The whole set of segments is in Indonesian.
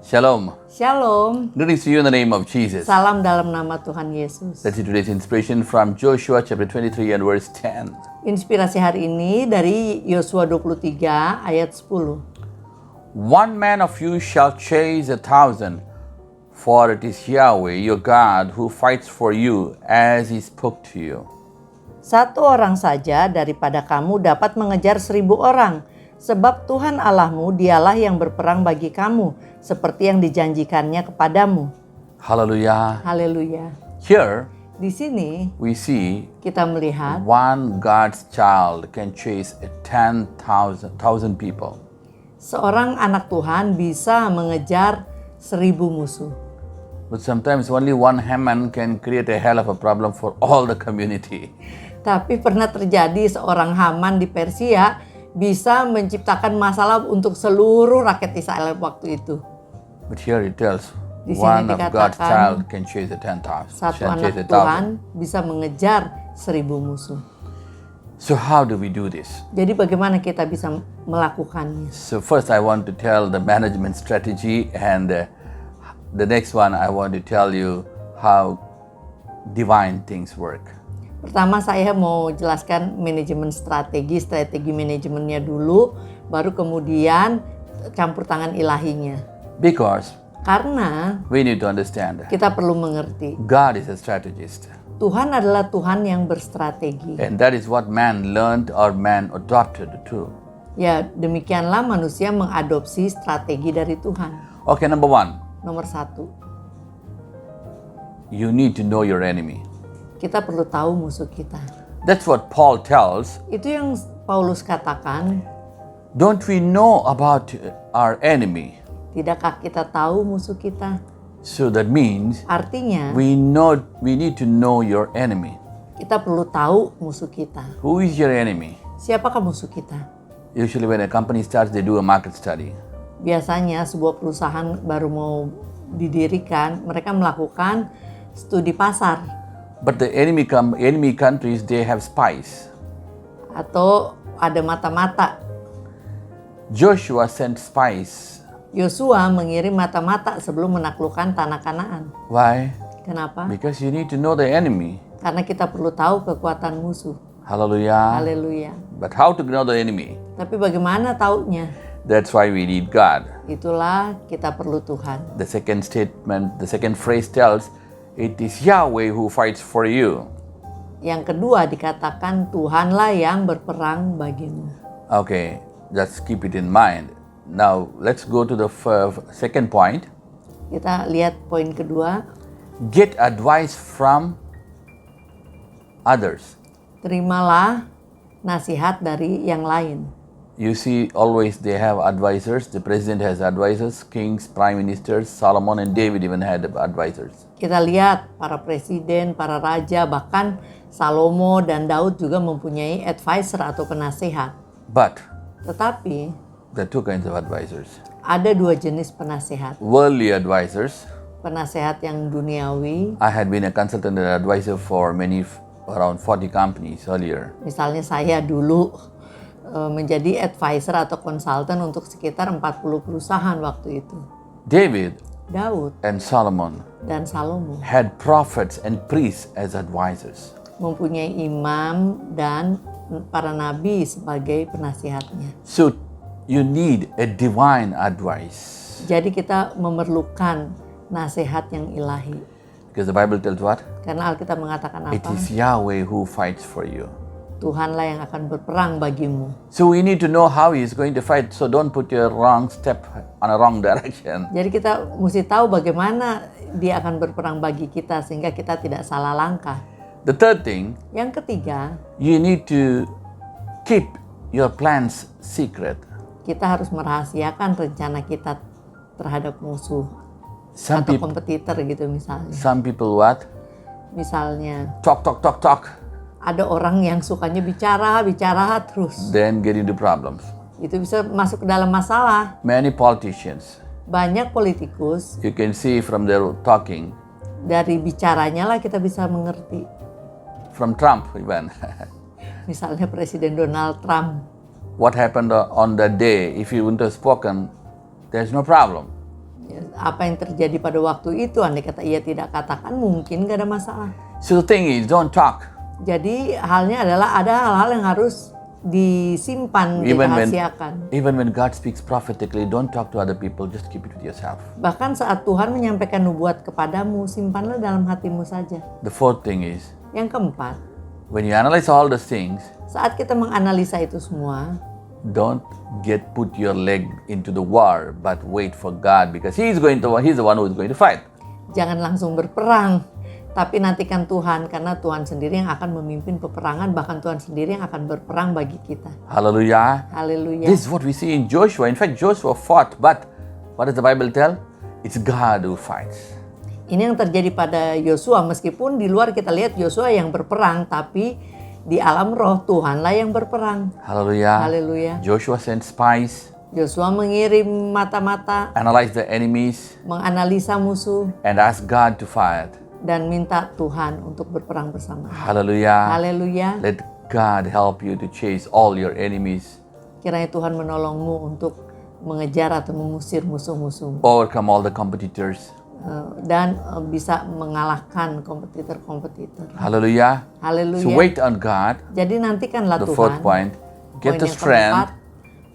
Shalom. Shalom. Greetings to you in the name of Jesus. Salam dalam nama Tuhan Yesus. Let's see today's inspiration from Joshua chapter 23 and verse 10. Inspirasi hari ini dari Yosua 23 ayat 10. One man of you shall chase 1,000, for it is Yahweh your God who fights for you as he spoke to you. Satu orang saja daripada kamu dapat mengejar 1,000 orang, sebab Tuhan Allahmu dialah yang berperang bagi kamu, seperti yang dijanjikannya kepadamu. Hallelujah. Haleluya. Here Di sini we see kita melihat one God's child can chase 10,000 people. seorang anak Tuhan bisa mengejar 1,000 musuh. But sometimes only one Haman can create a hell of a problem for all the community. Tapi pernah terjadi seorang Haman di Persia bisa menciptakan masalah untuk seluruh rakyat Israel waktu itu. But here it tells Di sini one of God's dikatakan, child can chase 10,000. Satu Can chase anak 1,000. Tuhan bisa mengejar 1,000 musuh. So how do we do this? Jadi bagaimana kita bisa melakukannya? So first I want to tell the management strategy, and the next one I want to tell you how divine things work. Pertama saya mau jelaskan manajemen strategi manajemennya dulu, baru kemudian campur tangan ilahinya. Because Karena we need to understand kita perlu mengerti, God is a strategist. Tuhan adalah Tuhan yang berstrategi. And that is what man learned or man adopted to. Ya, demikianlah manusia mengadopsi strategi dari Tuhan. Okay, number one, Nomor 1, you need to know your enemy. kita perlu tahu musuh kita. That's what Paul tells. Itu yang Paulus katakan, Don't we know about our enemy? tidakkah kita tahu musuh kita? So that means Artinya, we need to know your enemy. kita perlu tahu musuh kita. Who is your enemy? Siapakah musuh kita? Usually when a company starts, they do a market study. Biasanya sebuah perusahaan baru mau didirikan, mereka melakukan studi pasar. But the enemy countries, they have spies. Atau ada mata-mata. Joshua sent spies. Yosua mengirim mata-mata sebelum menaklukkan tanah Kanaan. Why? Kenapa? Because you need to know the enemy. Karena kita perlu tahu kekuatan musuh. Hallelujah. Haleluya. But how to know the enemy? Tapi bagaimana taunya? That's why we need God. Itulah kita perlu Tuhan. The second statement, the second phrase tells, it is Yahweh who fights for you. Yang kedua dikatakan Tuhanlah yang berperang bagimu. Okay, just keep it in mind. Now, let's go to the second point. Kita lihat poin kedua. Get advice from others. Terimalah nasihat dari yang lain. You see, always they have advisors. The president has advisors, kings, prime ministers, Solomon and David even had advisors. Kita lihat para presiden, para raja, bahkan Salomo dan Daud juga mempunyai advisor atau penasehat. But Tetapi there are two kinds of advisors. ada dua jenis penasehat. Worldly advisors. Penasehat yang duniawi, I had been a consultant and advisor for around 40 companies earlier. misalnya saya dulu menjadi advisor atau konsultan untuk sekitar 40 perusahaan waktu itu. David Daud and Solomon dan Salomo had prophets and priests as advisors. mempunyai imam dan para nabi sebagai penasihatnya. So you need a divine advice. Jadi kita memerlukan nasihat yang ilahi. Because the Bible tells what? Karena Alkitab mengatakan It apa? is Yahweh who fights for you. Tuhanlah yang akan berperang bagimu. So we need to know how he is going to fight. So don't put your wrong step on a wrong direction. Jadi kita mesti tahu bagaimana dia akan berperang bagi kita sehingga kita tidak salah langkah. The third thing, Yang ketiga, you need to keep your plans secret. kita harus merahasiakan rencana kita terhadap musuh Some atau people, kompetitor gitu misalnya. some people what? Misalnya Talk. ada orang yang sukanya bicara terus. Then get into problems. Itu bisa masuk ke dalam masalah. Many politicians, Banyak politikus, you can see from their talking, dari bicaranya lah kita bisa mengerti. from Trump even. Misalnya Presiden Donald Trump. What happened on that day, if he wouldn't have spoken, there's no problem. Ya, apa yang terjadi pada waktu itu, andai kata ia tidak katakan, mungkin gak ada masalah. So the thing is, don't talk. Jadi halnya adalah ada hal-hal yang harus disimpan, dirahasiakan. Even when God speaks prophetically, don't talk to other people, just keep it with yourself. Bahkan saat Tuhan menyampaikan nubuat kepadamu, simpanlah dalam hatimu saja. The fourth thing is, Yang keempat, when you analyze all those things, saat kita menganalisa itu semua, don't put your leg into the war, but wait for God, because He's the one who is going to fight. jangan langsung berperang, tapi nantikan Tuhan, karena Tuhan sendiri yang akan memimpin peperangan, bahkan Tuhan sendiri yang akan berperang bagi kita. Hallelujah. Haleluya. This is what we see in Joshua. In fact, Joshua fought, but what does the Bible tell? It's God who fights. Ini yang terjadi pada Yosua, meskipun di luar kita lihat Yosua yang berperang, tapi di alam roh Tuhanlah yang berperang. Hallelujah. Haleluya. Joshua sent spies, Yosua mengirim mata-mata, analyze the enemies, menganalisa musuh, and ask God to fight. dan minta Tuhan untuk berperang bersama. Hallelujah. Haleluya. Let God help you to chase all your enemies, Kiranya Tuhan menolongmu untuk mengejar atau mengusir musuh-musuh, overcome all the competitors. dan bisa mengalahkan kompetitor-kompetitor. Hallelujah. Haleluya. So wait on God. Jadi nantikanlah The Tuhan. fourth point, get Poin the yang keempat, strength,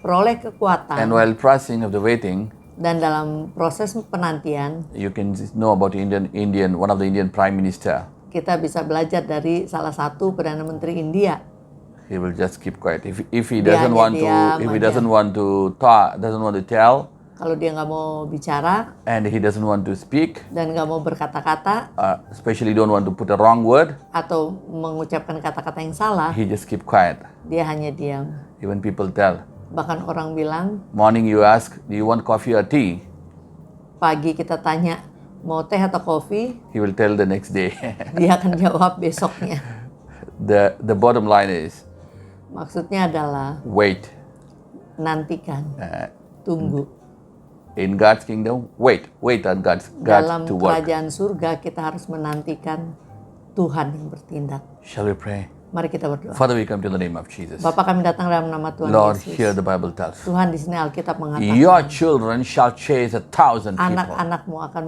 peroleh kekuatan, and while processing of the waiting, dan dalam proses penantian you can know about one of the Indian Prime Minister. kita bisa belajar dari salah satu Perdana Menteri India. He will just keep quiet. If he Dia doesn't hanya want to, diam if he aja. doesn't want to talk, doesn't want to tell, Kalau dia nggak mau bicara and he doesn't want to speak, dan nggak mau berkata-kata especially don't want to put a wrong word, atau mengucapkan kata-kata yang salah, he just keep quiet. dia hanya diam. Even people tell, Bahkan orang bilang, morning you ask, do you want coffee or tea? pagi kita tanya mau teh atau kopi, He will tell the next day. dia akan jawab besoknya. The bottom line is, Maksudnya adalah wait. nantikan, tunggu. In God's kingdom, wait on God Dalam to work. kerajaan surga kita harus menantikan Tuhan yang bertindak. Shall we pray? Mari kita berdoa. Father, we come to the name of Jesus. Bapa, kami datang dalam nama Tuhan Lord, Yesus. here the Bible tells, Tuhan, di sini Alkitab mengatakan, your children shall chase 1,000 people. anak-anakmu akan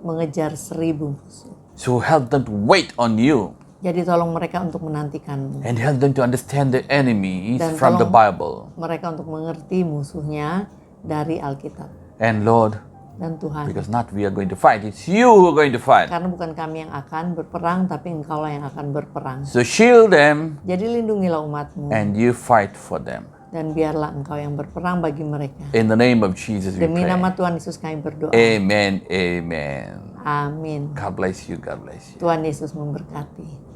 mengejar 1.000 musuh. So help them to wait on you Jadi tolong mereka untuk menantikanmu. and help them to understand the enemies Dan from the tolong Bible. mereka untuk mengerti musuhnya dari Alkitab. And Lord, Dan Tuhan, because not we are going to fight, it's you who are going to fight. karena bukan kami yang akan berperang, tapi Engkaulah yang akan berperang. So shield them Jadi lindungilah umatmu, and you fight for them. dan biarlah Engkau yang berperang bagi mereka. In the name of Jesus we Demi nama pray. Tuhan Yesus kami berdoa. Amen, amen. Amin. God bless you, God bless you. Tuhan Yesus memberkati.